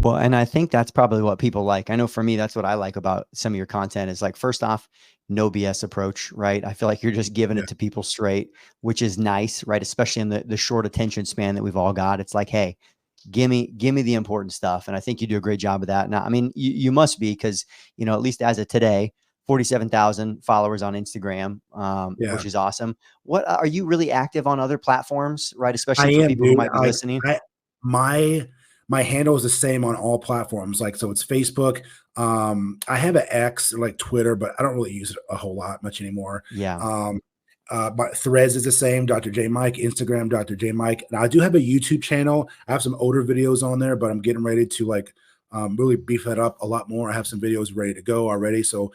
Well, and I think that's probably what people like. I know for me, that's what I like about some of your content is like, first off, no BS approach, right? I feel like you're just giving Yeah. it to people straight, which is nice, right? Especially in the short attention span that we've all got. It's like, hey, give me the important stuff. And I think you do a great job of that. Now, I mean, you must be, because, at least as of today, 47,000 followers on Instagram, Yeah. which is awesome. What are you really active on other platforms, right? I Especially for am, people who dude. might be Like listening. my my handle is the same on all platforms. Like, so it's Facebook. I have an X, like Twitter, but I don't really use it a whole lot much anymore. Yeah. Um, but Threads is the same, Dr. J Mike, Instagram, Dr. J Mike. Now I do have a YouTube channel. I have some older videos on there, but I'm getting ready to like really beef that up a lot more. I have some videos ready to go already. So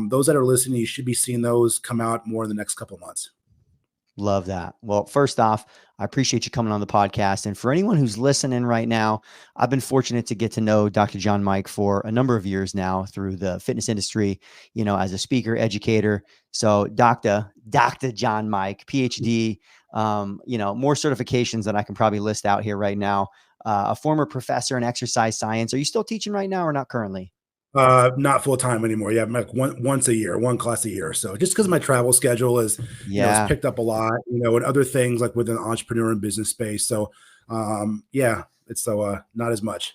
those that are listening, you should be seeing those come out more in the next couple of months. Love that. Well, first off, I appreciate you coming on the podcast. And for anyone who's listening right now, I've been fortunate to get to know Dr. Jon Mike for a number of years now through the fitness industry, as a speaker, educator. So Dr. Jon Mike, PhD, more certifications than I can probably list out here right now. A former professor in exercise science. Are you still teaching right now or not currently? Not full time anymore. Yeah, I'm like once a year, one class a year. So just because my travel schedule is, is Yeah. picked up a lot, and other things like within the entrepreneur and business space. So, yeah, it's so not as much.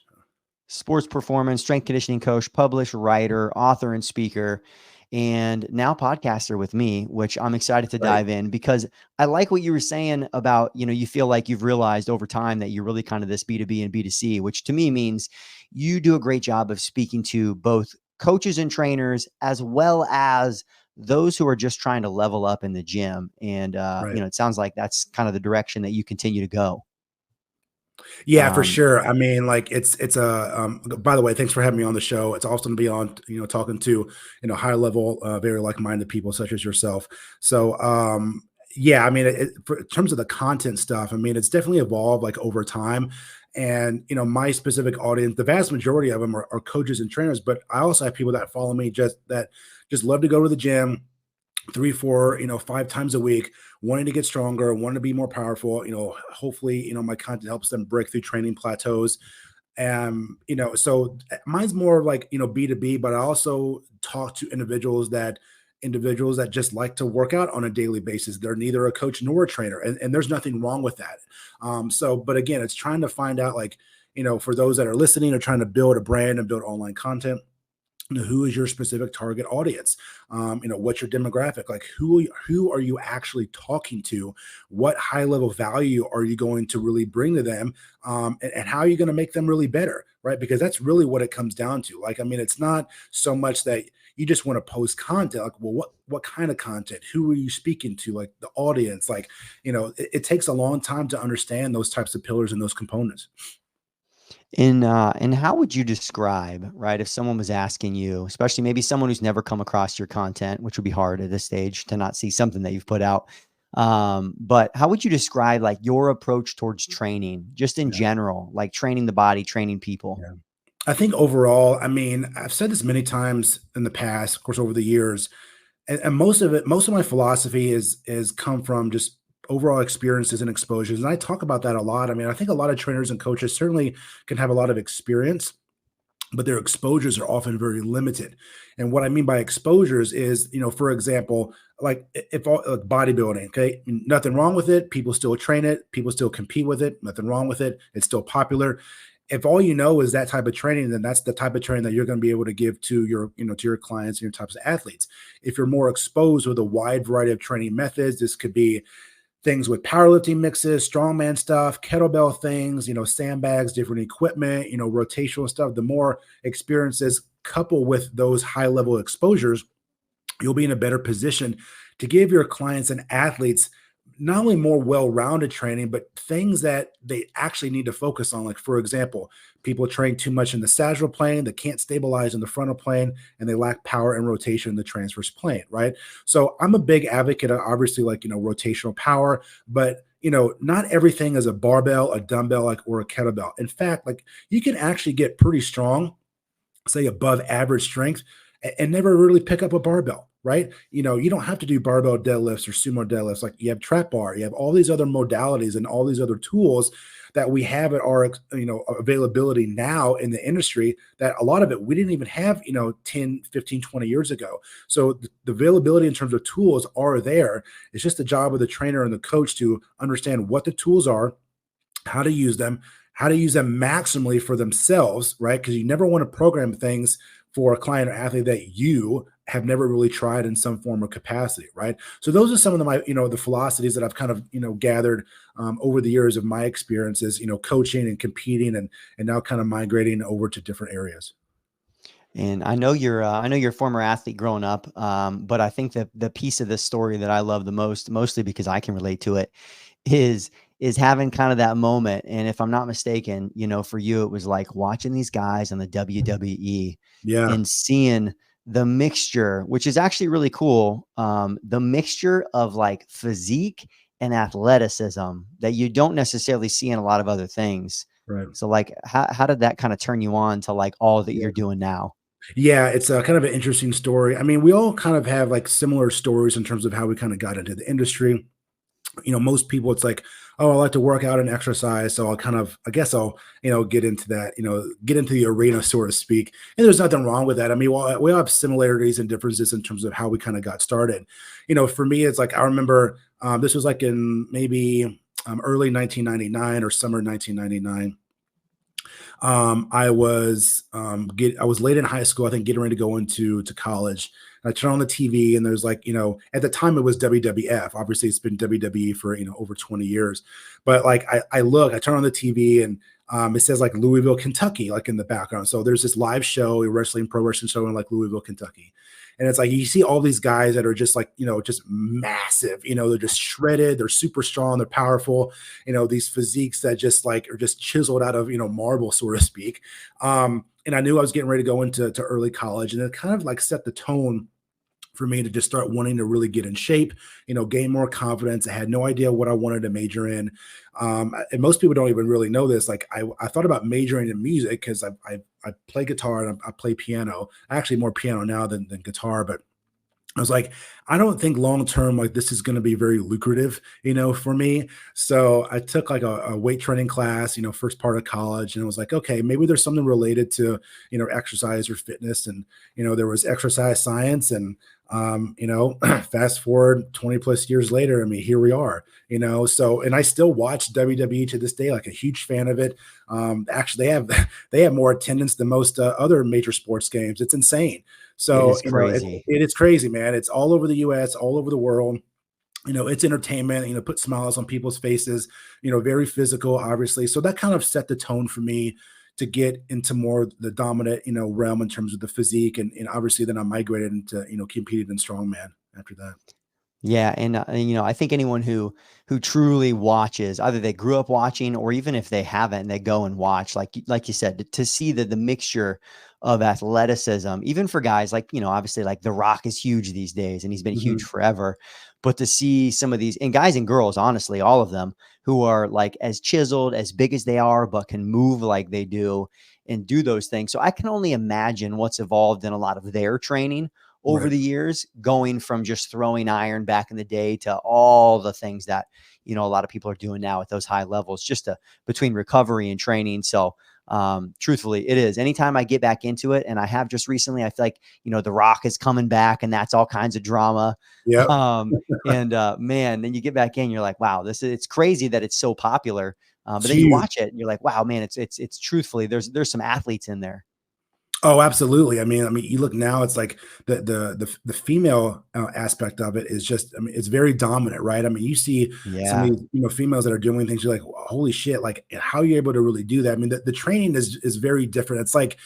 Sports performance, strength conditioning coach, published writer, author, and speaker, and now podcaster with me, which I'm excited to Right. dive in because I like what you were saying about, you feel like you've realized over time that you're really kind of this B2B and B2C, which to me means you do a great job of speaking to both coaches and trainers, as well as those who are just trying to level up in the gym. And, Right. it sounds like that's kind of the direction that you continue to go. Yeah, for Um, sure. I mean, like it's a by the way, thanks for having me on the show. It's awesome to be on, talking to, high level, very like-minded people such as yourself. So, yeah, I mean, in terms of the content stuff, I mean, it's definitely evolved like over time. And, my specific audience, the vast majority of them are coaches and trainers, but I also have people that follow me just love to go to the gym 3, 4, 5 times a week, wanting to get stronger, wanting to be more powerful. Hopefully, my content helps them break through training plateaus. So mine's more like, B2B, but I also talk to individuals that just like to work out on a daily basis. They're neither a coach nor a trainer, and there's nothing wrong with that. But again, it's trying to find out, like, for those that are listening or trying to build a brand and build online content, who is your specific target audience? What's your demographic? Like, who are you actually talking to? What high level value are you going to really bring to them? And how are you going to make them really better? Right? Because that's really what it comes down to. Like, I mean, it's not so much that you just want to post content. Like, well, what kind of content? Who are you speaking to? Like the audience? Like, it takes a long time to understand those types of pillars and those components. and how would you describe, right, if someone was asking you, especially maybe someone who's never come across your content, which would be hard at this stage to not see something that you've put out. But how would you describe like your approach towards training, just in Yeah. general, like training the body, training people? Yeah. I think overall, I mean, I've said this many times in the past, of course, over the years, and most of my philosophy is come from just overall experiences and exposures. And I talk about that a lot. I mean, I think a lot of trainers and coaches certainly can have a lot of experience, but their exposures are often very limited. And what I mean by exposures is, for example, like if all like bodybuilding, okay, nothing wrong with it. People still train it, people still compete with it, nothing wrong with it. It's still popular. If all you know is that type of training, then that's the type of training that you're going to be able to give to your clients and your types of athletes. If you're more exposed with a wide variety of training methods, this could be things with powerlifting mixes, strongman stuff, kettlebell things, sandbags, different equipment, rotational stuff. The more experiences coupled with those high level exposures, you'll be in a better position to give your clients and athletes not only more well-rounded training, but things that they actually need to focus on. Like, for example, people train too much in the sagittal plane, they can't stabilize in the frontal plane, and they lack power and rotation in the transverse plane, right? So I'm a big advocate of, obviously, like, rotational power, but not everything is a barbell, a dumbbell, like, or a kettlebell. In fact, like, you can actually get pretty strong, say above average strength, and never really pick up a barbell. right? You don't have to do barbell deadlifts or sumo deadlifts. Like you have trap bar, you have all these other modalities and all these other tools that we have at our availability now in the industry, that a lot of it we didn't even have 10, 15, 20 years ago. So the availability in terms of tools are there. It's just the job of the trainer and the coach to understand what the tools are, how to use them, how to use them maximally for themselves, right? Because you never want to program things for a client or athlete that you have never really tried in some form or capacity, right? So those are some of the philosophies that I've kind of gathered over the years of my experiences, coaching and competing, and now kind of migrating over to different areas. And I know you're a former athlete growing up, but I think that the piece of this story that I love the most, mostly because I can relate to it, is is having kind of that moment. And if I'm not mistaken, for you, it was like watching these guys on the WWE Yeah, and seeing the mixture, which is actually really cool. The mixture of like physique and athleticism that you don't necessarily see in a lot of other things. right. So like how did that kind of turn you on to like all that you're doing now? Yeah, it's a kind of an interesting story. I mean, we all kind of have like similar stories in terms of how we kind of got into the industry. Most people, it's like, oh, I like to work out and exercise. So I guess I'll, get into that, get into the arena, so to speak. And there's nothing wrong with that. I mean, we all have similarities and differences in terms of how we kind of got started. For me, it's like, I remember this was like in maybe early 1999 or summer 1999. I was late in high school, I think, getting ready to go into college. And I turn on the TV, and there's like, at the time it was WWF. Obviously, it's been WWE for over 20 years. But like I turn on the TV, and it says like Louisville, Kentucky, like in the background. So there's this live show, a pro wrestling show in like Louisville, Kentucky. And it's like you see all these guys that are just like, just massive, they're just shredded, they're super strong, they're powerful, these physiques that just like are just chiseled out of, marble, so to speak. And I knew I was getting ready to go into early college, and it kind of like set the tone for me to just start wanting to really get in shape, gain more confidence. I had no idea what I wanted to major in. And most people don't even really know this. Like I thought about majoring in music because I play guitar and I play piano, actually more piano now than guitar, but I was like, I don't think long term like this is going to be very lucrative, for me. So I took like a weight training class, first part of college, and I was like, okay, maybe there's something related to exercise or fitness, and there was exercise science, and fast forward 20 plus years later, I mean, here we are, So, and I still watch WWE to this day, like a huge fan of it. Actually, they have more attendance than most other major sports games. It's insane. It So, is crazy. it's crazy, man. It's all over the US, all over the world. It's entertainment, put smiles on people's faces, very physical, obviously. So that kind of set the tone for me to get into more the dominant, realm in terms of the physique. And obviously then I migrated into, competing in strongman after that. Yeah, and I think anyone who truly watches, either they grew up watching or even if they haven't, they go and watch, like you said, to see the mixture of athleticism, even for guys like obviously like The Rock is huge these days, and he's been huge Mhm. forever. But to see some of these, and guys and girls, honestly, all of them who are like as chiseled, as big as they are, but can move like they do and do those things. So I can only imagine what's evolved in a lot of their training over Right. the years, going from just throwing iron back in the day to all the things that, a lot of people are doing now at those high levels, just between recovery and training. So, truthfully, it is. Anytime I get back into it, and I have just recently, I feel like, The Rock is coming back, and that's all kinds of drama. Yep. Man, then you get back in, you're like, wow, it's crazy that it's so popular. But It's then you huge. watch it and you're like, wow, man, it's truthfully, there's some athletes in there. Oh, absolutely. I mean, you look now, it's like the female aspect of it is just, I mean, it's very dominant, right? I mean, you see some of Yeah. these, females that are doing things, you're like, holy shit, like how are you able to really do that? I mean, the training is very different. It's like,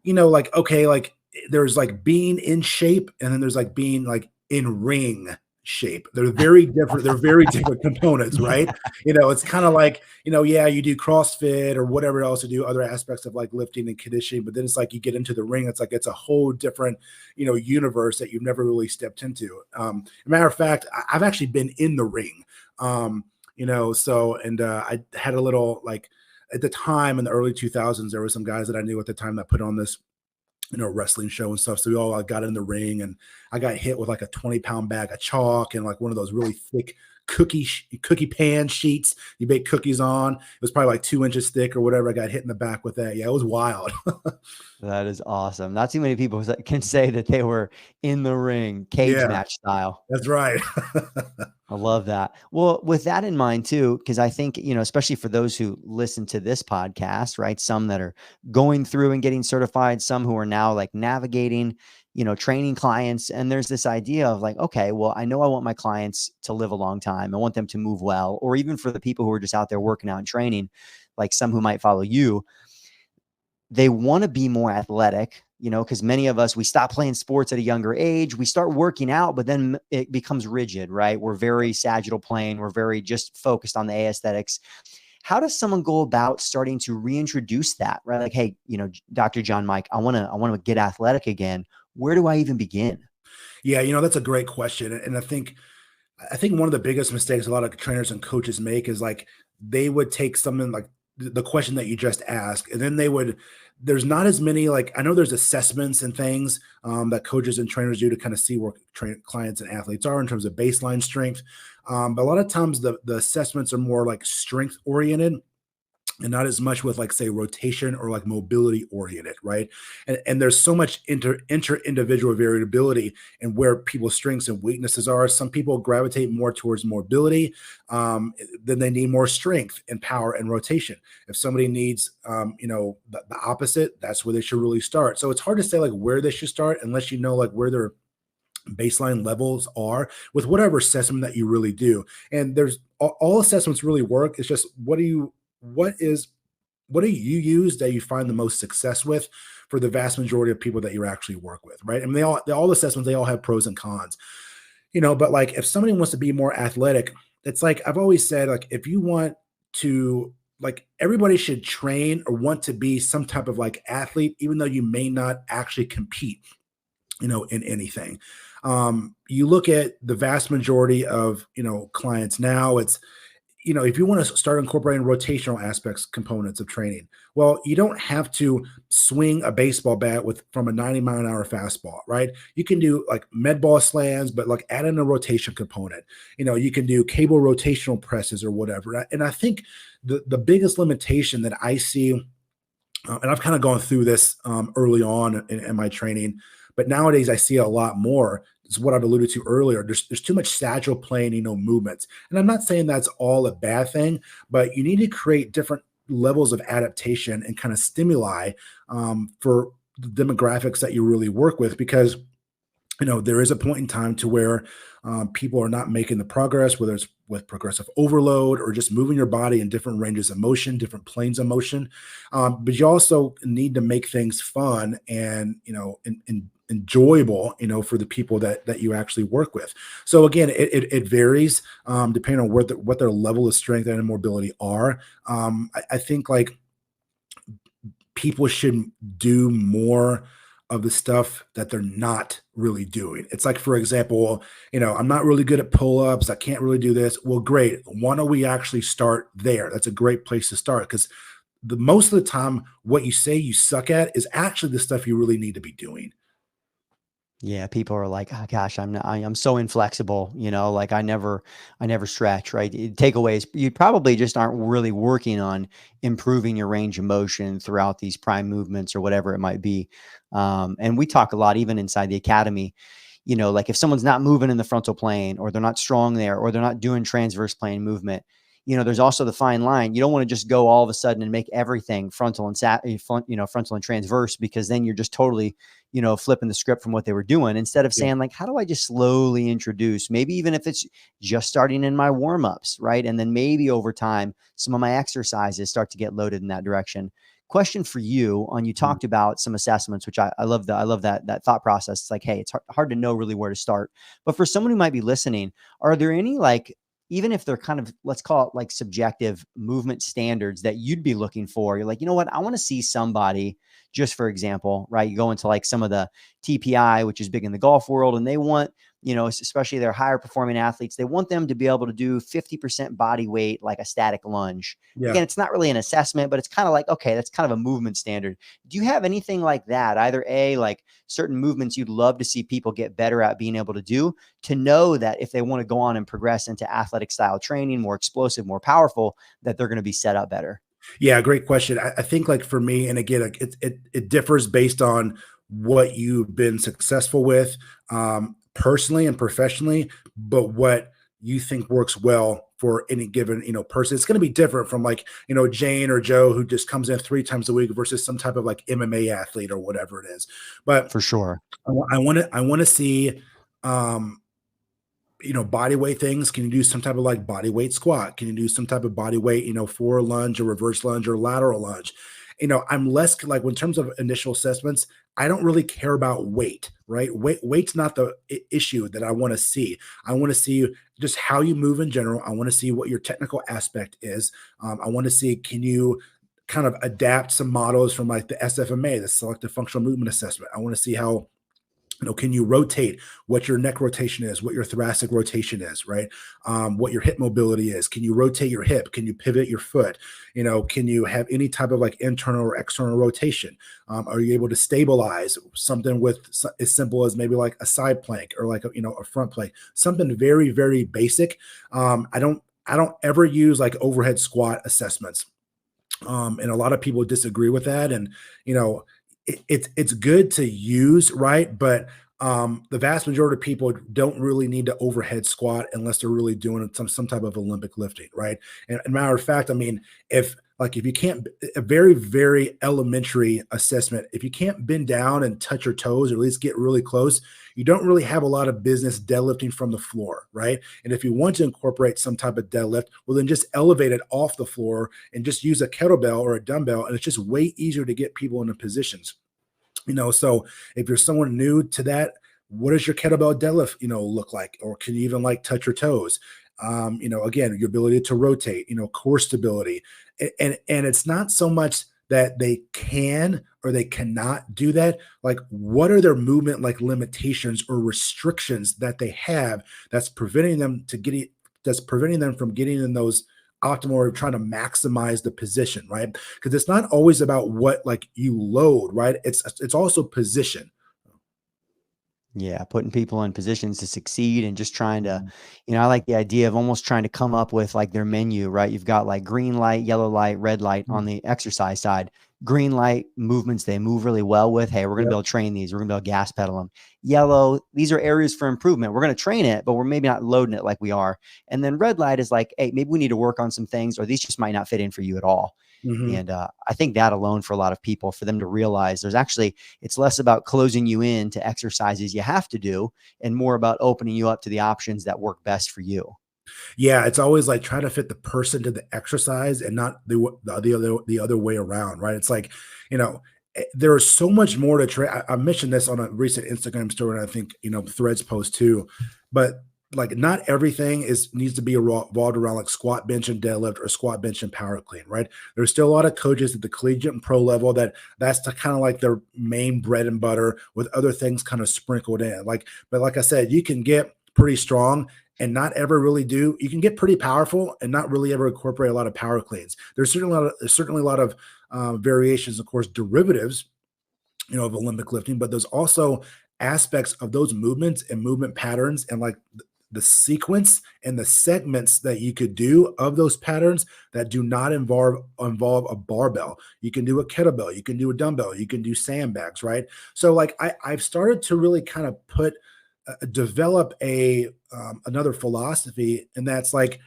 like, okay, like there's like being in shape, and then there's like being like in ring shape. They're very different. They're very different components, right? It's kind of like, yeah, you do CrossFit or whatever else, you do other aspects of like lifting and conditioning, but then it's like you get into the ring, it's like it's a whole different, universe that you've never really stepped into. As a matter of fact, I've actually been in the ring. So and I had a little like at the time in the early 2000s, there were some guys that I knew at the time that put on this wrestling show and stuff. So we all got in the ring, and I got hit with like a 20-pound bag of chalk and like one of those really thick cookie pan sheets you bake cookies on. It was probably like 2 inches thick or whatever. I got hit in the back with that. Yeah, it was wild. That is awesome. Not too many people can say that they were in the ring, cage Yeah, match style. that's right. I love that. Well, with that in mind too, because I think, especially for those who listen to this podcast, right? Some that are going through and getting certified, some who are now like navigating, training clients. And there's this idea of like, okay, well, I know I want my clients to live a long time. I want them to move well, or even for the people who are just out there working out and training, like some who might follow you, they want to be more athletic, because many of us, we stop playing sports at a younger age. We start working out, but then it becomes rigid, right? We're very sagittal plane. We're very just focused on the aesthetics. How does someone go about starting to reintroduce that, right? Like, hey, Dr. Jon Mike, I want to get athletic again. Where do I even begin? Yeah, that's a great question. And I think one of the biggest mistakes a lot of trainers and coaches make is like they would take something like the question that you just asked, and then there's not as many, like, I know there's assessments and things that coaches and trainers do to kind of see where clients and athletes are in terms of baseline strength. But a lot of times the assessments are more like strength oriented and not as much with, like, say, rotation or like mobility oriented, right? And there's so much inter individual variability in where people's strengths and weaknesses are. Some people gravitate more towards mobility, then they need more strength and power and rotation. If somebody needs the opposite, that's where they should really start. So it's hard to say like where they should start unless you know like where their baseline levels are with whatever assessment that you really do. And there's all assessments really work. It's just what is what do you use that you find the most success with for the vast majority of people that you actually work with, right? I mean, all assessments, they all have pros and cons, but like if somebody wants to be more athletic, it's like I've always said, like if you want to, like, everybody should train or want to be some type of like athlete, even though you may not actually compete, in anything. You look at the vast majority of, clients now, it's, if you want to start incorporating rotational aspects, components of training, well, you don't have to swing a baseball bat from a 90-mile-an-hour fastball, right? You can do like med ball slams, but like add in a rotation component. You can do cable rotational presses or whatever. And I think the biggest limitation that I see, and I've kind of gone through this early on in my training, but nowadays I see a lot more. It's what I've alluded to earlier. There's too much sagittal plane, movements. And I'm not saying that's all a bad thing, but you need to create different levels of adaptation and kind of stimuli for the demographics that you really work with, because there is a point in time to where people are not making the progress, whether it's with progressive overload or just moving your body in different ranges of motion, different planes of motion. But you also need to make things fun and, enjoyable, for the people that you actually work with. So again, it varies depending on what their level of strength and mobility are. I think like people should do more of the stuff that they're not really doing. It's like, for example, I'm not really good at pull-ups. I can't really do this. Well, great. Why don't we actually start there? That's a great place to start, because the most of the time, what you say you suck at is actually the stuff you really need to be doing. Yeah, people are like, oh gosh, I'm so inflexible, like I never stretch, right? Takeaways, you probably just aren't really working on improving your range of motion throughout these prime movements or whatever it might be. And we talk a lot, even inside the academy, like if someone's not moving in the frontal plane, or they're not strong there, or they're not doing transverse plane movement, there's also the fine line. You don't want to just go all of a sudden and make everything frontal and frontal and transverse, because then you're just totally, flipping the script from what they were doing, instead of Yeah. saying like, how do I just slowly introduce, maybe even if it's just starting in my warm-ups, right? And then maybe over time, some of my exercises start to get loaded in that direction. Question for you on, you Mhm. talked about some assessments, which I love that thought process. It's like, hey, it's hard to know really where to start. But for someone who might be listening, are there any, like, even if they're kind of, let's call it like subjective movement standards that you'd be looking for? You're like, you know what? I want to see somebody, just for example, right? You go into like some of the TPI, which is big in the golf world, and they want especially their higher performing athletes, they want them to be able to do 50% body weight, like a static lunge. Yeah. Again, it's not really an assessment, but it's kind of like, okay, that's kind of a movement standard. Do you have anything like that? Either A, like certain movements you'd love to see people get better at being able to do, to know that if they want to go on and progress into athletic style training, more explosive, more powerful, that they're going to be set up better? Yeah, great question. I think like for me, and again, like it differs based on what you've been successful with, personally and professionally, but what you think works well for any given, person. It's going to be different from like, Jane or Joe who just comes in 3 times a week versus some type of like MMA athlete or whatever it is. But For sure. I want to see, um, body weight things. Can you do some type of like body weight squat? Can you do some type of body weight, for lunge or reverse lunge or lateral lunge? I'm less like in terms of initial assessments, I don't really care about weight, right? Weight's not the issue that I want to see. I want to see just how you move in general. I want to see what your technical aspect is. I want to see, can you kind of adapt some models from like the SFMA, the selective functional movement assessment. I want to see how, can you rotate, what your neck rotation is, what your thoracic rotation is, right? What your hip mobility is. Can you rotate your hip? Can you pivot your foot? Can you have any type of like internal or external rotation? Are you able to stabilize something with as simple as maybe like a side plank or like a front plank? Something very, very basic. I don't ever use like overhead squat assessments. And a lot of people disagree with that. And you know, it's good to use, right? But the vast majority of people don't really need to overhead squat unless they're really doing some type of Olympic lifting, right? And matter of fact, I mean, if you can't, a very very elementary assessment, if you can't bend down and touch your toes or at least get really close, you don't really have a lot of business deadlifting from the floor, right? And if you want to incorporate some type of deadlift, well, then just elevate it off the floor and just use a kettlebell or a dumbbell. And it's just way easier to get people into positions. So if you're someone new to that, what does your kettlebell deadlift, look like? Or can you even like touch your toes? Again, your ability to rotate, core stability. And it's not so much that they can or they cannot do that. Like, what are their movement like limitations or restrictions that they have that's preventing them from getting in those optimal or trying to maximize the position, right? Because it's not always about what like you load, right? It's also position. Yeah, putting people in positions to succeed and just trying to, Mhm. I like the idea of almost trying to come up with like their menu, right? You've got like green light, yellow light, red light on the exercise side. Green light movements they move really well with. Hey, we're going to be Yep. able to train these. We're going to be able to gas pedal them. Yellow, these are areas for improvement. We're going to train it, but we're maybe not loading it like we are. And then red light is like, hey, maybe we need to work on some things, or these just might not fit in for you at all. Hmm. And I think that alone for a lot of people, for them to realize it's less about closing you in to exercises you have to do and more about opening you up to the options that work best for you. Yeah, it's always like trying to fit the person to the exercise and not the other way around, right? It's like, there is so much more to train. I mentioned this on a recent Instagram story, and I think Threads post too, but like not everything needs to be revolved around like squat, bench, and deadlift or squat, bench, and power clean, right? There's still a lot of coaches at the collegiate and pro level that's the kind of like their main bread and butter with other things kind of sprinkled in. But like I said, you can get pretty strong and not ever really do. You can get pretty powerful and not really ever incorporate a lot of power cleans. There's certainly a lot of variations, of course, derivatives, of Olympic lifting, but there's also aspects of those movements and movement patterns and like the sequence and the segments that you could do of those patterns that do not involve a barbell. You can do a kettlebell, you can do a dumbbell, you can do sandbags, right? So like I've started to really kind of develop a another philosophy, and that's like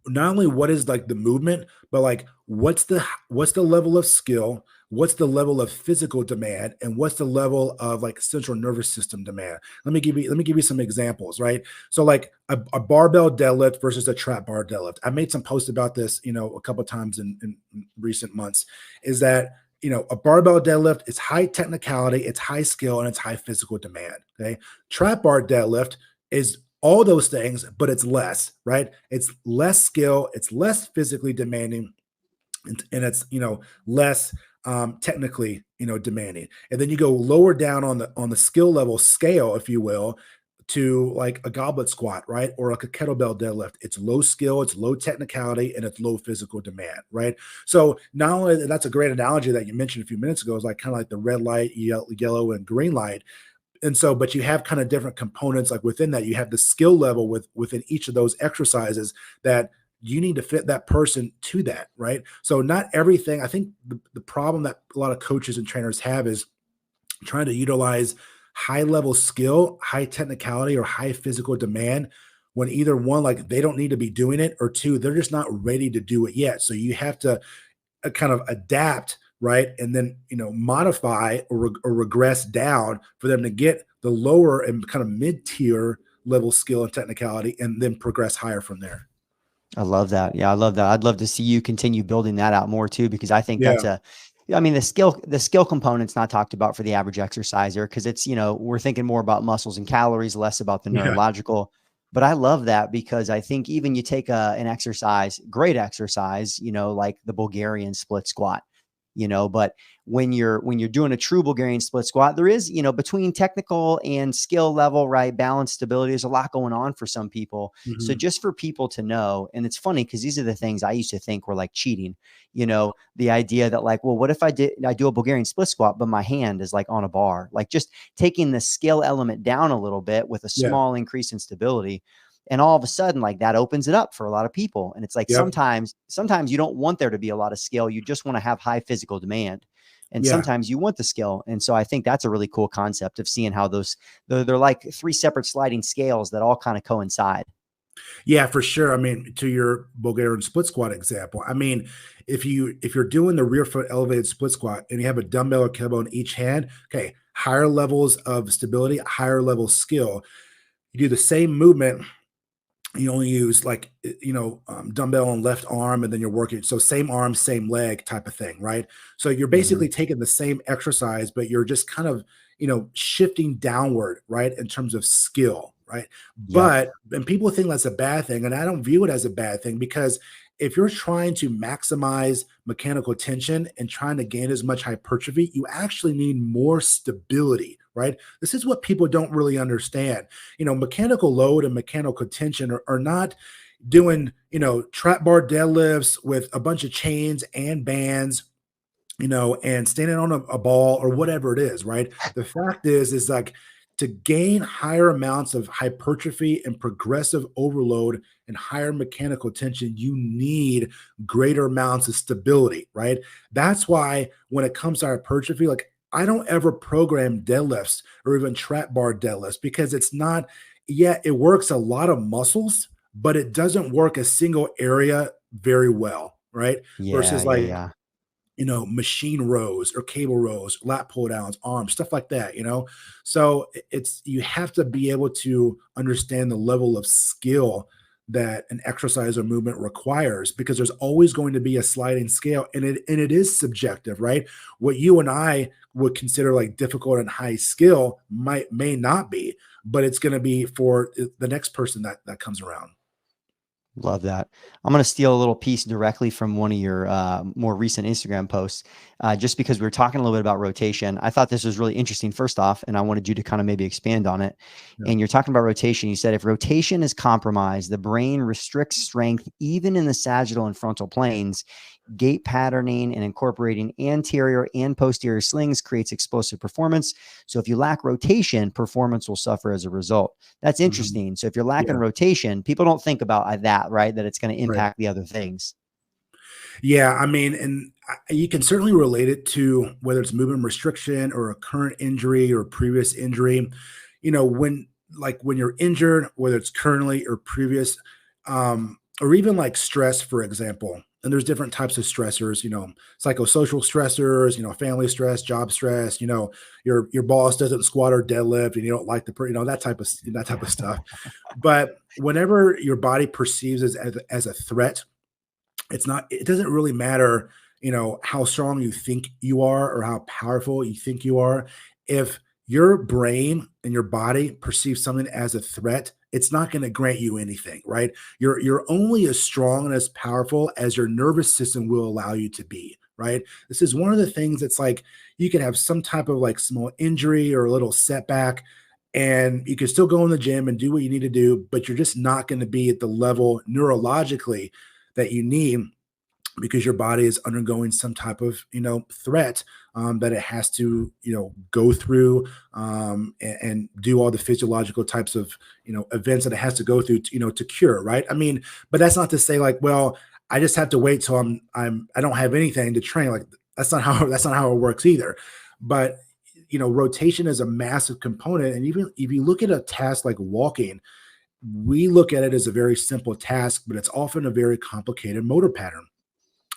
not only what is like the movement, but like what's the level of skill, what's the level of physical demand, and what's the level of like central nervous system demand. Let me give you some examples, right? So like a barbell deadlift versus a trap bar deadlift. I made some posts about this, a couple times in recent months. Is that a barbell deadlift is high technicality, it's high skill, and it's high physical demand. Okay, trap bar deadlift is all those things, but it's less, right? It's less skill, it's less physically demanding, and it's less technically demanding. And then you go lower down on the skill level scale, if you will. to like a goblet squat, right? Or like a kettlebell deadlift. It's low skill, it's low technicality, and it's low physical demand, right? So not only that's a great analogy that you mentioned a few minutes ago, is like kind of like the red light, yellow, and green light. And so, but you have kind of different components like within that. You have the skill level within each of those exercises that you need to fit that person to that, right? So not everything. I think the problem that a lot of coaches and trainers have is trying to utilize high level skill, high technicality, or high physical demand when either one, like they don't need to be doing it, or two, they're just not ready to do it yet. So you have to kind of adapt, right? And then, modify or regress down for them to get the lower and kind of mid tier level skill and technicality and then progress higher from there. I love that. Yeah, I love that. I'd love to see you continue building that out more too, because I think that's Yeah. a, I mean, the skill component's not talked about for the average exerciser because it's, we're thinking more about muscles and calories, less about the Yeah. neurological. But I love that because I think even you take an exercise, great exercise, like the Bulgarian split squat, but when you're doing a true Bulgarian split squat, there is, between technical and skill level, right? Balance, stability, there's a lot going on for some people. So Mhm. just for people to know, and it's funny because these are the things I used to think were like cheating, the idea that like, well, what if I do a Bulgarian split squat, but my hand is like on a bar, like just taking the skill element down a little bit with a Yeah. small increase in stability. And all of a sudden, like that opens it up for a lot of people. And it's like Yep. sometimes you don't want there to be a lot of skill. You just want to have high physical demand. And Yeah. sometimes you want the skill. And so I think that's a really cool concept of seeing how they're like three separate sliding scales that all kind of coincide. Yeah, for sure. I mean, to your Bulgarian split squat example, I mean, if you're doing the rear foot elevated split squat and you have a dumbbell or kettlebell in each hand, okay, higher levels of stability, higher level skill. You do the same movement, you only use like dumbbell on left arm, and then you're working so same arm same leg type of thing, right? So you're Hmm. basically taking the same exercise, but you're just kind of shifting downward, right, in terms of skill, right? Yep. But and people think that's a bad thing, and I don't view it as a bad thing, because if you're trying to maximize mechanical tension and trying to gain as much hypertrophy, you actually need more stability, right? This is what people don't really understand. Mechanical load and mechanical tension are not doing, trap bar deadlifts with a bunch of chains and bands, and standing on a ball or whatever it is, right? The fact is like to gain higher amounts of hypertrophy and progressive overload and higher mechanical tension, you need greater amounts of stability, right? That's why when it comes to hypertrophy, like I don't ever program deadlifts or even trap bar deadlifts, because it's not, yeah, it works a lot of muscles, but it doesn't work a single area very well, right? Yeah. Versus Yeah. like, Yeah. machine rows or cable rows, lat pull downs, arms, stuff like that. So it's, you have to be able to understand the level of skill that an exercise or movement requires, because there's always going to be a sliding scale, and it is subjective, right? What you and I would consider like difficult and high skill may not be, but it's going to be for the next person that comes around. Love that. I'm going to steal a little piece directly from one of your more recent Instagram posts, just because we were talking a little bit about rotation. I thought this was really interesting, first off, and I wanted you to kind of maybe expand on it. Yeah. And you're talking about rotation. You said if rotation is compromised, the brain restricts strength even in the sagittal and frontal planes. Gait patterning and incorporating anterior and posterior slings creates explosive performance. So if you lack rotation, performance will suffer as a result. That's Mhm. interesting. So if you're lacking Yeah. rotation, people don't think about that, right? That it's going to Right. impact the other things. Yeah, I mean, and you can certainly relate it to whether it's movement restriction or a current injury or previous injury. When you're injured, whether it's currently or previous, or even like stress, for example. And there's different types of stressors, psychosocial stressors, family stress, job stress, your boss doesn't squat or deadlift and you don't like that type of stuff. But whenever your body perceives as a threat, it doesn't really matter, how strong you think you are or how powerful you think you are. If your brain and your body perceive something as a threat, it's not going to grant you anything, right? You're only as strong and as powerful as your nervous system will allow you to be, right? This is one of the things that's like you can have some type of like small injury or a little setback, and you can still go in the gym and do what you need to do, but you're just not going to be at the level neurologically that you need, because your body is undergoing some type of threat, that it has to go through, and do all the physiological types of events that it has to go through to cure, right? I mean, but that's not to say like, well, I just have to wait till I don't have anything to train. Like, that's not how it works either. But rotation is a massive component, and even if you look at a task like walking, we look at it as a very simple task, but it's often a very complicated motor pattern.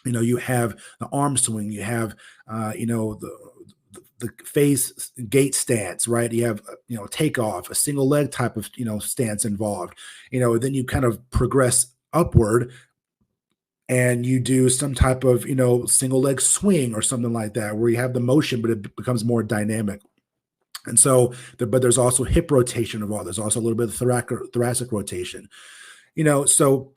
You have the arm swing, you have the face gate stance, right? You have takeoff, a single leg type of stance involved. Then you kind of progress upward, and you do some type of single leg swing or something like that, where you have the motion, but it becomes more dynamic. And so, but there's also hip rotation involved. There's also a little bit of thoracic rotation. So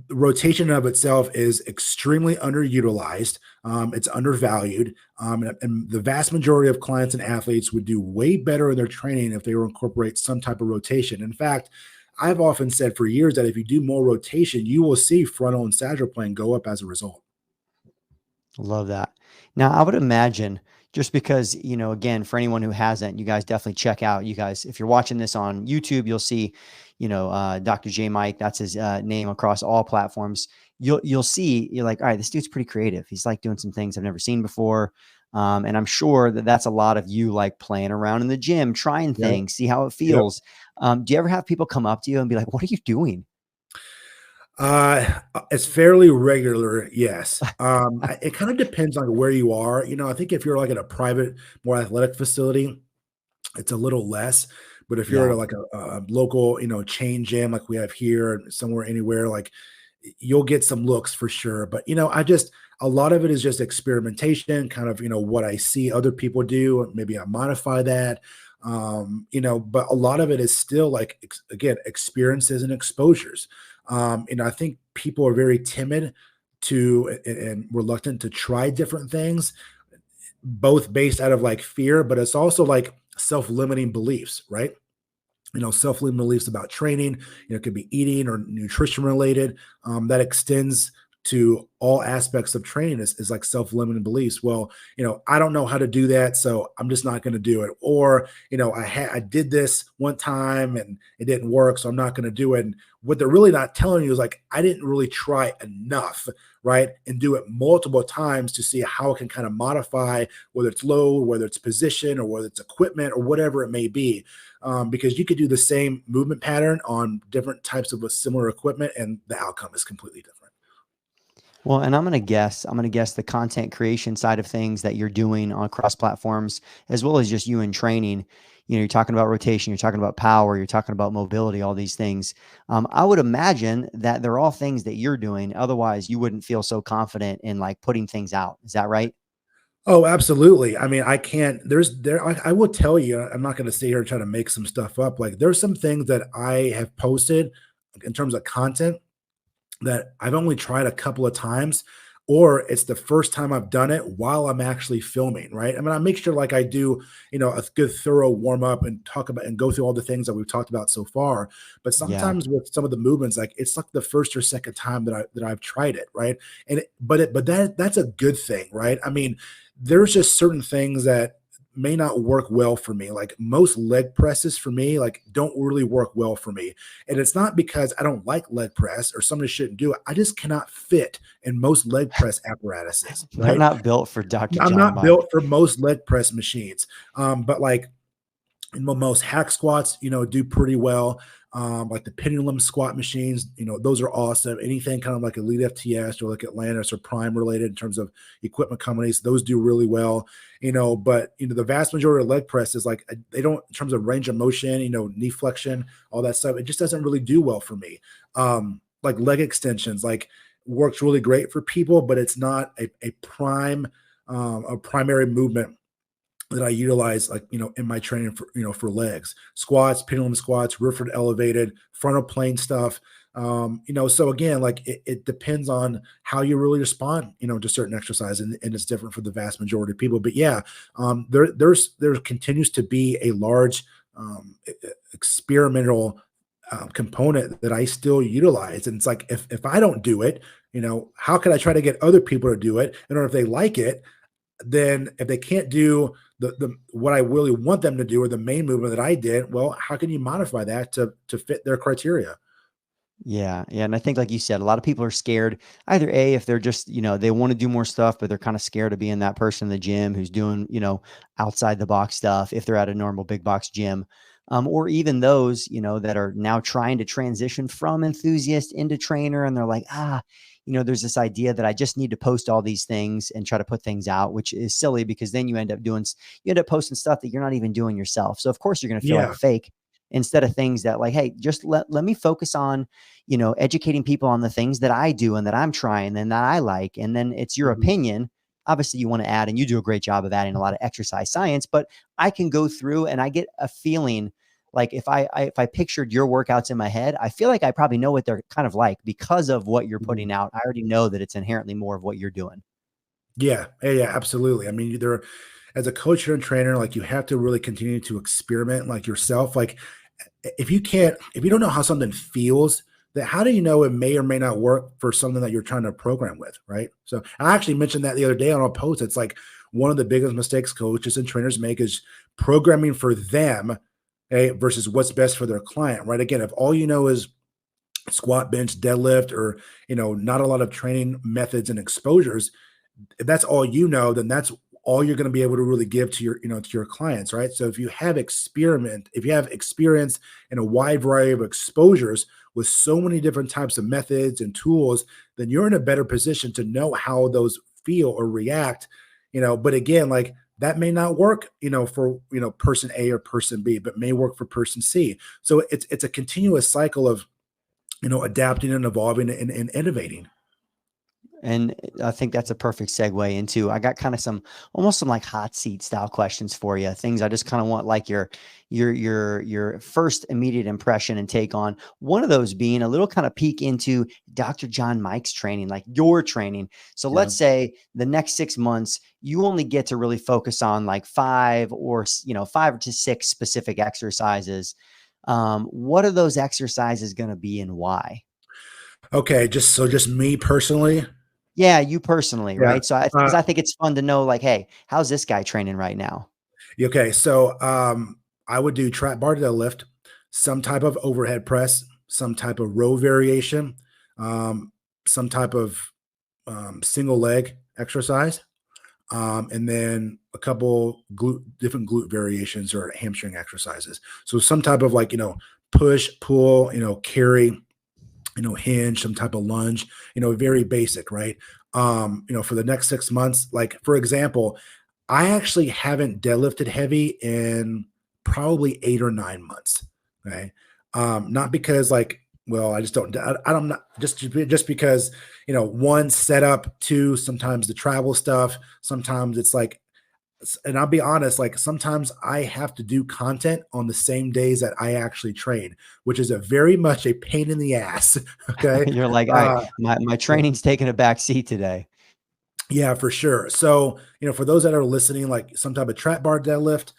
rotation of itself is extremely underutilized. It's undervalued. And the vast majority of clients and athletes would do way better in their training if they were incorporate some type of rotation. In fact, I've often said for years that if you do more rotation, you will see frontal and sagittal plane go up as a result. Love that. Now, I would imagine, just because, again, for anyone who hasn't, you guys definitely check out, you guys, if you're watching this on YouTube, you'll see, Dr. J Mike, that's his name across all platforms. You'll see, you're like, all right, this dude's pretty creative. He's like doing some things I've never seen before. And I'm sure that that's a lot of you like playing around in the gym, trying Yeah. things, see how it Yep. feels. Do you ever have people come up to you and be like, what are you doing? It's fairly regular, yes. It kind of depends on where you are. I think if you're like at a private, more athletic facility, it's a little less. But if you're Yeah. at like a local, chain gym like we have here, somewhere, anywhere, like you'll get some looks for sure. But a lot of it is just experimentation, kind of what I see other people do. Maybe I modify that. But a lot of it is still like again, experiences and exposures. I think people are very timid to and reluctant to try different things, both based out of like fear, but it's also like self-limiting beliefs, right? Self-limiting beliefs about training. It could be eating or nutrition related. That extends to all aspects of training is like self-limiting beliefs. Well, I don't know how to do that, so I'm just not going to do it. Or, I did this one time and it didn't work, so I'm not going to do it. And what they're really not telling you is like, I didn't really try enough, right? And do it multiple times to see how it can kind of modify, whether it's load, whether it's position, or whether it's equipment, or whatever it may be. Because you could do the same movement pattern on different types of a similar equipment, and the outcome is completely different. Well, and I'm going to guess the content creation side of things that you're doing on cross platforms, as well as just you in training. You're talking about rotation, you're talking about power, you're talking about mobility, all these things. I would imagine that they're all things that you're doing. Otherwise, you wouldn't feel so confident in like putting things out. Is that right? Oh, absolutely. I mean, I can't, I will tell you, I'm not going to sit here and try to make some stuff up. Like, there's some things that I have posted in terms of content that I've only tried a couple of times, or it's the first time I've done it while I'm actually filming, right? I mean, I make sure like I do, a good thorough warm up and talk about and go through all the things that we've talked about so far. But Yeah. sometimes with some of the movements, like it's like the first or second time that I've tried it, right? But that's a good thing, right? I mean, there's just certain things that may not work well for me. Like most leg presses for me, like don't really work well for me. And it's not because I don't like leg press or somebody shouldn't do it. I just cannot fit in most leg press apparatuses, They're right? not built for Dr. I'm Jon not Mike. built for most leg press machines. But like most hack squats, do pretty well. Like the pendulum squat machines, those are awesome. Anything kind of like Elite FTS or like Atlantis or Prime related in terms of equipment companies, those do really well. But the vast majority of leg press is like they don't, in terms of range of motion, knee flexion, all that stuff. It just doesn't really do well for me. Like leg extensions, like works really great for people, but it's not a primary movement that I utilize, like, in my training for, for legs, squats, pendulum squats, rear foot elevated, frontal plane stuff. So again, like it depends on how you really respond, to certain exercise, and it's different for the vast majority of people. But yeah, there continues to be a large experimental component that I still utilize. And it's like, if I don't do it, how can I try to get other people to do it? And or if they like it, then if they can't do the what I really want them to do or the main movement that I did, well, how can you modify that to fit their criteria? Yeah, yeah, and I think like you said, a lot of people are scared either A, if they're just, they want to do more stuff, but they're kind of scared of being that person in the gym who's doing, outside the box stuff if they're at a normal big box gym. Or even those, that are now trying to transition from enthusiast into trainer and they're like, there's this idea that I just need to post all these things and try to put things out, which is silly because then you end up posting stuff that you're not even doing yourself. So of course you're going to feel like a Yeah. fake instead of things that like, hey, just let me focus on educating people on the things that I do and that I'm trying and that I like. And then it's your Mhm. opinion. Obviously, you want to add, and you do a great job of adding a lot of exercise science, but I can go through and I get a feeling like if I pictured your workouts in my head, I feel like I probably know what they're kind of like because of what you're Mhm. putting out. I already know that it's inherently more of what you're doing. Yeah. Yeah, yeah, absolutely. I mean, there as a coach and trainer, like you have to really continue to experiment like yourself. Like if you don't know how something feels, then how do you know it may or may not work for something that you're trying to program with, right? So I actually mentioned that the other day on a post. It's like one of the biggest mistakes coaches and trainers make is programming for them, versus what's best for their client, right? Again, if all you know is squat, bench, deadlift, or not a lot of training methods and exposures, if that's all you know, then that's all you're going to be able to really give to your clients, right? So if you have experience in a wide variety of exposures with so many different types of methods and tools, then you're in a better position to know how those feel or react. But again, like that may not work, for person A or person B, but may work for person C. So it's a continuous cycle of adapting and evolving and innovating. And I think that's a perfect segue into I got kind of almost some like hot seat style questions for you. Things I just kind of want like your first immediate impression and take on. One of those being a little kind of peek into Dr. Jon Mike's training, like your training. So Yeah. let's say the next 6 months you only get to really focus on like five to six specific exercises. What are those exercises going to be and why? Okay. Just me personally. Yeah, you personally, Yeah. right? So I Uh, because I think it's fun to know like, "Hey, how's this guy training right now?" okay. So I would do trap bar deadlift, some type of overhead press, some type of row variation, um, some type of single leg exercise, and then a couple different glute variations or hamstring exercises. So some type of like, push, pull, carry, hinge, some type of lunge, very basic, right? For the next 6 months, like for example, I actually haven't deadlifted heavy in probably 8 or 9 months. Okay. Not because like, well, I just don't, I don't not just because, one setup, two, sometimes the travel stuff, sometimes it's like, and I'll be honest, like sometimes I have to do content on the same days that I actually train, which is a very much a pain in the ass. Okay. You're like, "All right, Uh, my training's taking a back seat today." Yeah, for sure. So, for those that are listening, like some type of trap bar deadlift,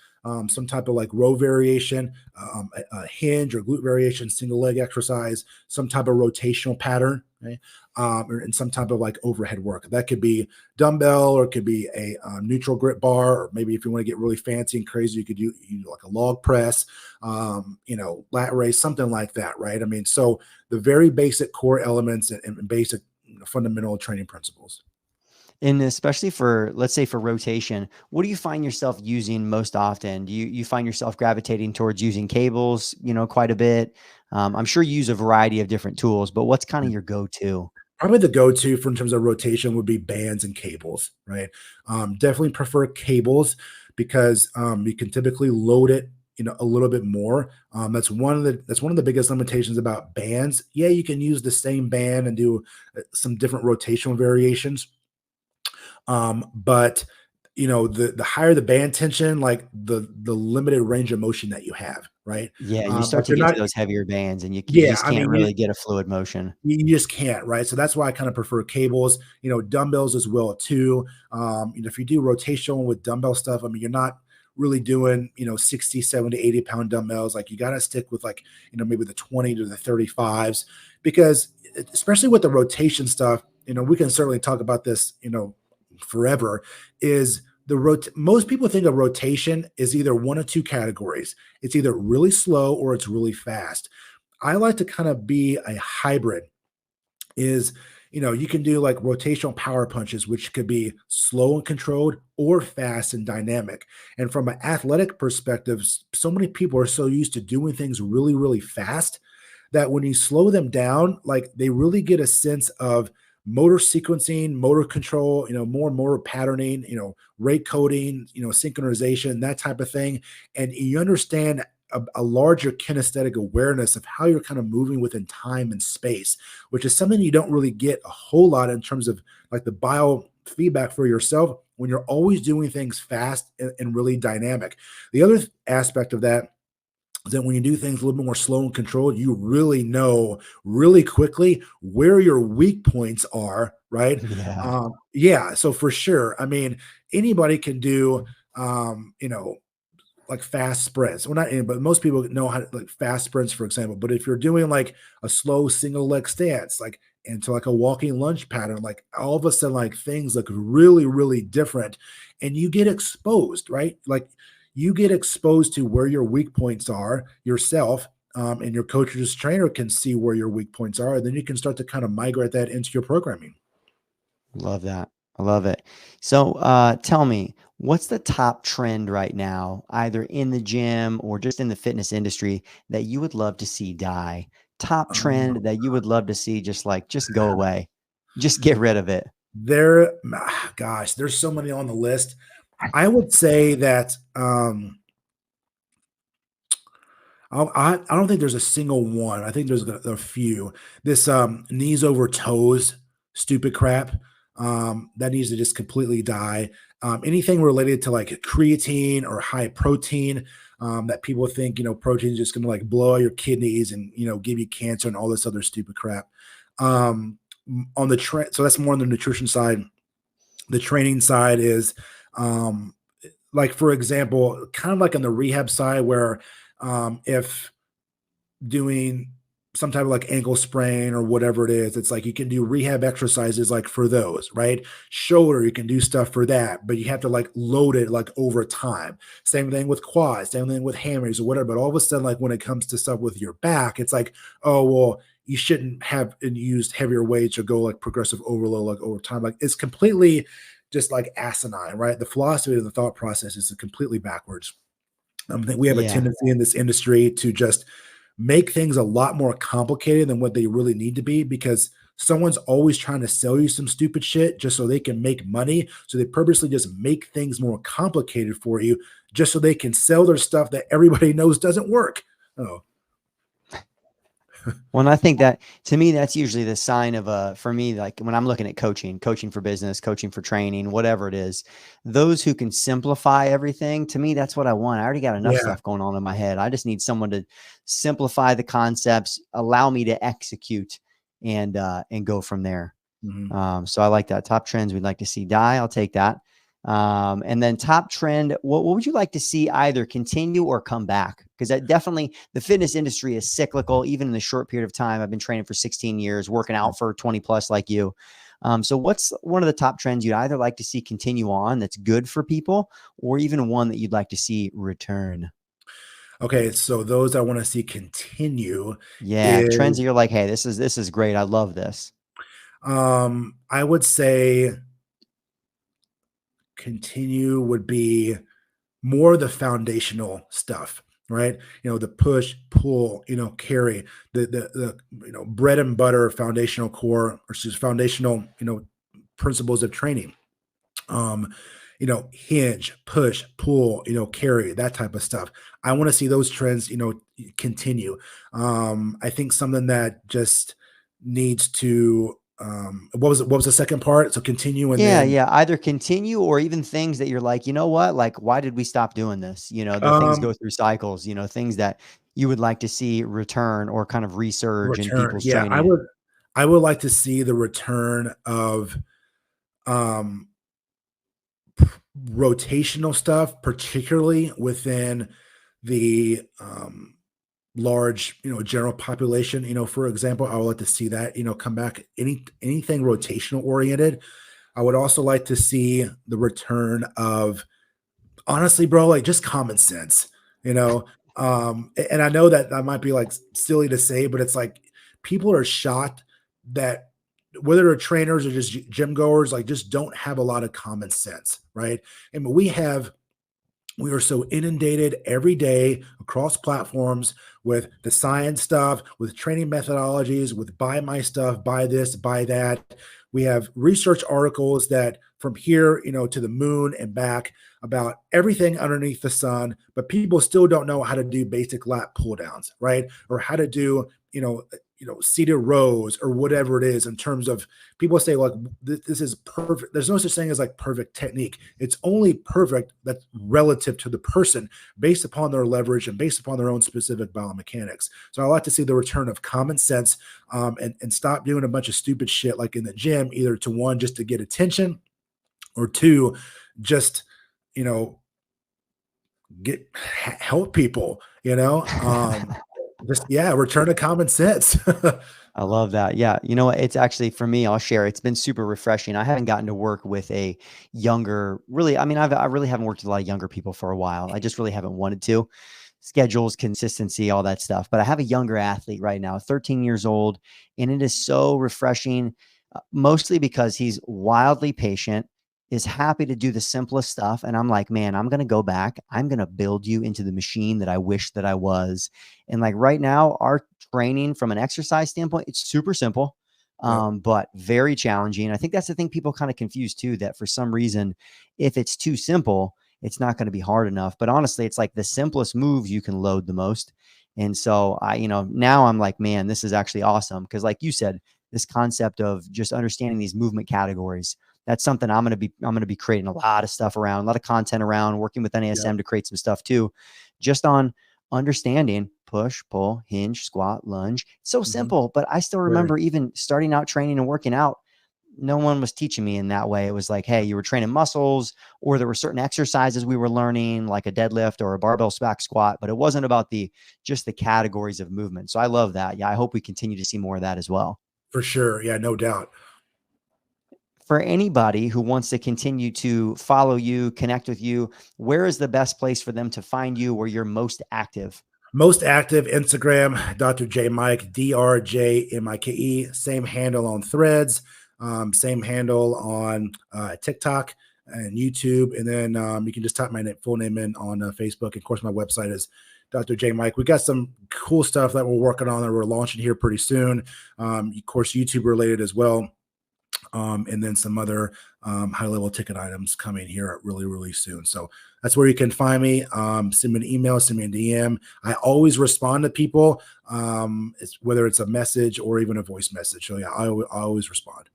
some type of like row variation, a hinge or glute variation, single leg exercise, some type of rotational pattern, right? And some type of like overhead work. That could be dumbbell or it could be a neutral grip bar, or maybe if you want to get really fancy and crazy, you could do like a log press, lat raise, something like that, right? I mean, so the very basic core elements and basic fundamental training principles. And especially for, let's say for rotation, what do you find yourself using most often? Do you find yourself gravitating towards using cables, quite a bit? I'm sure you use a variety of different tools, but what's kind of your go-to? Probably the go-to for in terms of rotation would be bands and cables, right? Definitely prefer cables because you can typically load it, a little bit more. That's one of the biggest limitations about bands. Yeah, you can use the same band and do some different rotational variations, but the higher the band tension, like the limited range of motion that you have, right? Yeah, you Like start to you're get not. to those heavier bands and you Yeah, just I can't mean, really get a fluid motion. you just can't, right? So that's why I kind of prefer cables, dumbbells as well too. If you do rotational with dumbbell stuff, I mean, you're not really doing, 60, 70, 80 pound dumbbells. Like you got to stick with like, maybe the 20 to the 35s, because especially with the rotation stuff, we can certainly talk about this, forever, is most people think of rotation is either one of two categories. It's either really slow or it's really fast. I like to kind of be a hybrid. Is you can do like rotational power punches, which could be slow and controlled or fast and dynamic. And from an athletic perspective, so many people are so used to doing things really, really fast that when you slow them down, like they really get a sense of motor sequencing, motor control, more motor patterning, rate coding, synchronization, that type of thing. And you understand a larger kinesthetic awareness of how you're kind of moving within time and space, which is something you don't really get a whole lot in terms of like the biofeedback for yourself when you're always doing things fast and really dynamic. The other aspect of that, that when you do things a little bit more slow and controlled, you really know really quickly where your weak points are, right? Yeah. Yeah, so for sure. I mean, anybody can do, like fast sprints. Well, not any, but most people know how to like fast sprints, for example. But if you're doing like a slow single leg stance, like into like a walking lunge pattern, like all of a sudden, like things look really, really different, and you get exposed, right? Like you get exposed to where your weak points are yourself, and your coach or just trainer can see where your weak points are. And then you can start to kind of migrate that into your programming. Love that. I love it. So, tell me, what's the top trend right now, either in the gym or just in the fitness industry, that you would love to see die? Top Um, trend that you would love to see just go away, just get rid of it. gosh, there's so many on the list. I would say that I don't think there's a single one. I think there's a few. This knees over toes, stupid crap. That needs to just completely die. Anything related to like creatine or high protein, that people think protein is just going to like blow out your kidneys and give you cancer and all this other stupid crap. On the so that's more on the nutrition side. The training side is um, like, for example, kind of like on the rehab side where if doing some type of like ankle sprain or whatever it is, it's like you can do rehab exercises like for those, right? Shoulder, you can do stuff for that, but you have to like load it like over time. Same thing with quads, same thing with hammies or whatever. But all of a sudden, like when it comes to stuff with your back, it's like, oh, well, you shouldn't have used heavier weights or go like progressive overload like over time. Like it's completely just like asinine, right? The philosophy of the thought process is completely backwards. I think we have a Yeah. tendency in this industry to just make things a lot more complicated than what they really need to be, because someone's always trying to sell you some stupid shit just so they can make money. So they purposely just make things more complicated for you just so they can sell their stuff that everybody knows doesn't work. Oh, Well, and I think that to me, that's usually the sign of for me, like when I'm looking at coaching for business, coaching for training, whatever it is, those who can simplify everything, to me, that's what I want. I already got enough yeah. stuff going on in my head. I just need someone to simplify the concepts, allow me to execute and go from there. Mhm. So I like that. Top trends we'd like to see die. I'll take that. And then top trend, what would you like to see either continue or come back? Because that definitely, the fitness industry is cyclical, even in the short period of time. I've been training for 16 years, working out for 20 plus like you. So what's one of the top trends you'd either like to see continue on that's good for people, or even one that you'd like to see return? Okay, so those I want to see continue Yeah, trends that is you're like, hey, this is great. I love this. I would say continue would be more of the foundational stuff, right? The push, pull, carry, the bread and butter foundational core, or just foundational, principles of training. Um, hinge, push, pull, carry, that type of stuff. I want to see those trends, continue. I think something that just needs to what was the second part? So continue and Yeah, then yeah. Either continue or even things that you're like, you know what? Like, why did we stop doing this? The things um go through cycles, things that you would like to see return or kind of resurge in return. people's Yeah, training. I would like to see the return of um rotational stuff, particularly within the large, general population. For example, I would like to see that, come back. Anything rotational oriented. I would also like to see the return of, honestly, bro, like just common sense, you know. And I know that that might be like silly to say, but it's like people are shocked that whether they're trainers or just gym goers, like just don't have a lot of common sense, right? And we are so inundated every day across platforms with the science stuff, with training methodologies, with buy my stuff, buy this, buy that. We have research articles that from here, to the moon and back about everything underneath the sun, but people still don't know how to do basic lat pull downs, right? Or how to do, seated rows or whatever it is in terms of people say like this is perfect. There's no such thing as like perfect technique. It's only perfect that's relative to the person based upon their leverage and based upon their own specific biomechanics. So I like to see the return of common sense, and stop doing a bunch of stupid shit like in the gym, either to one, just to get attention, or two, just, you know, help people, just, yeah, return to common sense. I love that. Yeah. You know what? It's actually for me, I'll share. It's been super refreshing. I haven't gotten to work with a younger, really, I mean, I really haven't worked with a lot of younger people for a while. I just really haven't wanted to. Schedules, consistency, all that stuff. But I have a younger athlete right now, 13 years old, and it is so refreshing, mostly because he's wildly patient, is happy to do the simplest stuff. And I'm like, man, I'm going to go back. I'm going to build you into the machine that I wish that I was. And like right now, our training from an exercise standpoint, it's super simple, Yep. but very challenging. I think that's the thing people kind of confuse too, that for some reason, if it's too simple, it's not going to be hard enough. But honestly, it's like the simplest moves you can load the most. And so now I'm like, man, this is actually awesome. Cause like you said, this concept of just understanding these movement categories, that's something I'm going to be creating a lot of stuff around, a lot of content around, working with NASM to create some stuff too, just on understanding push, pull, hinge, squat, lunge. It's so Mhm. simple, but I still Very. remember even starting out training and working out, no one was teaching me in that way. It was like, hey, you were training muscles, or there were certain exercises we were learning, like a deadlift or a barbell back squat, but it wasn't about just the categories of movement. So I love that. Yeah, I hope we continue to see more of that as well. For sure. Yeah, no doubt. For anybody who wants to continue to follow you, connect with you, where is the best place for them to find you where you're most active? Most active Instagram, Dr. J Mike, DRJMIKE. Same handle on Threads, same handle on TikTok and YouTube. And then you can just type my full name in on Facebook. Of course, my website is Dr. J Mike. We got some cool stuff that we're working on that we're launching here pretty soon. Of course, YouTube related as well. And then some other high level ticket items coming here really, really soon. So that's where you can find me. Send me an email, send me a DM. I always respond to people, whether it's a message or even a voice message. So yeah, I always respond.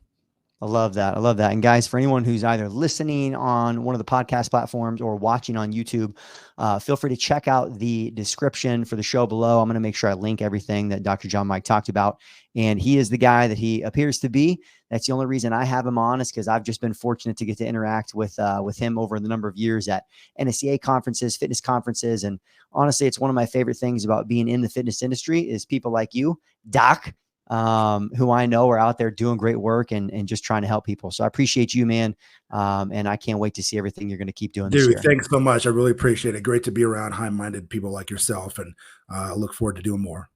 I love that. I love that. And guys, for anyone who's either listening on one of the podcast platforms or watching on YouTube, feel free to check out the description for the show below. I'm going to make sure I link everything that Dr. Jon Mike talked about. And he is the guy that he appears to be. That's the only reason I have him on, is because I've just been fortunate to get to interact with him over the number of years at NSCA conferences, fitness conferences. And honestly, it's one of my favorite things about being in the fitness industry is people like you, Doc, who I know are out there doing great work and just trying to help people. So I appreciate you, man. And I can't wait to see everything you're going to keep doing this Dude, year. thanks so much. I really appreciate it. Great to be around high minded people like yourself. And I look forward to doing more.